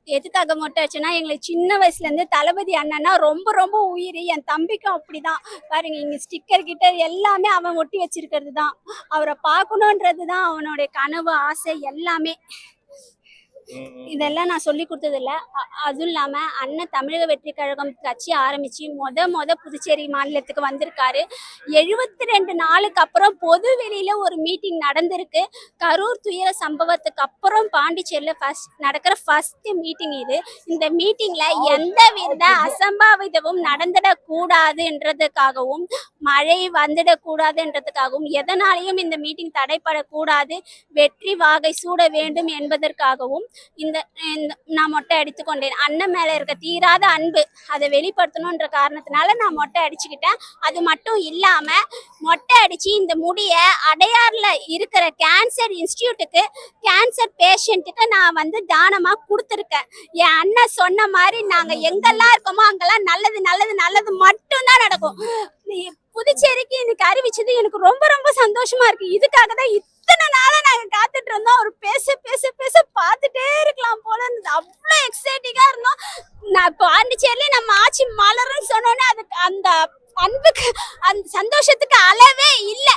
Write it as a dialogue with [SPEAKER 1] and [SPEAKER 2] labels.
[SPEAKER 1] எதுக்காக மொட்டை அடிச்சேன்னா, எங்களுக்கு சின்ன வயசுலேருந்து தளபதி அண்ணன்னா ரொம்ப ரொம்ப உயிர். என் தம்பிக்கும் அப்படிதான். பாருங்க இங்க ஸ்டிக்கர் கிட்ட எல்லாமே அவன் ஒட்டி வச்சிருக்கிறது தான். அவரை பார்க்கணுன்றது தான் அவனுடைய கனவு, ஆசை எல்லாமே. இதெல்லாம் நான் சொல்லி கொடுத்தது இல்லை. அதுவும் இல்லாமல் அண்ணன் தமிழக வெற்றி கழகம் கட்சி ஆரம்பித்து மொத புதுச்சேரி மாநிலத்துக்கு வந்திருக்காரு. 72 நாளுக்கு அப்புறம் பொது வெளியில் ஒரு மீட்டிங் நடந்திருக்கு. கரூர் துயர சம்பவத்துக்கு அப்புறம் பாண்டிச்சேரியில் நடக்கிற ஃபர்ஸ்ட் மீட்டிங் இது. இந்த மீட்டிங்கில் எந்த வித அசம்பாவிதமும் நடந்துடக்கூடாதுன்றதுக்காகவும் மழை வந்துடக்கூடாதுன்றதுக்காகவும் எதனாலையும் இந்த மீட்டிங் தடைப்படக்கூடாது, வெற்றி வாகை சூட வேண்டும் என்பதற்காகவும் இந்த நான் மொட்டை அடித்து கொண்டேன். அண்ணன் மேல இருக்க தீராத அன்பு அதை வெளிப்படுத்தணுன்ற காரணத்தினால நான் மொட்டை அடிச்சுக்கிட்டேன். அது மட்டும் இல்லாம மொட்டை அடிச்சு இந்த முடிய அடையாறுல இருக்கிற கேன்சர் இன்ஸ்டிடியூட்டுக்கு கேன்சர் பேஷண்ட்டுக்கு நான் தானமா கொடுத்துருக்கேன். என் அண்ணன் சொன்ன மாதிரி நாங்க எங்கெல்லாம் இருக்கோமோ அங்கெல்லாம் நல்லது நல்லது நல்லது மட்டும்தான் நடக்கும். புதுச்சேரிக்கு இன்னைக்கு அறிவிச்சது எனக்கு ரொம்ப ரொம்ப சந்தோஷமா இருக்கு. இதுக்காக தான் இத்தனை நாளா நாங்க காத்துட்டு இருந்தோம். அவர் பேச பேச பேச பார்த்துட்டே இருக்கலாம் போல இருந்தது. அவ்வளோ எக்ஸைட்டிங்கா இருந்தோம். நான் பாண்டிச்சேரியில நம்ம ஆட்சி மலருன்னு சொன்னோன்னே அதுக்கு அந்த அன்புக்கு அந்த சந்தோஷத்துக்கு அளவே இல்லை.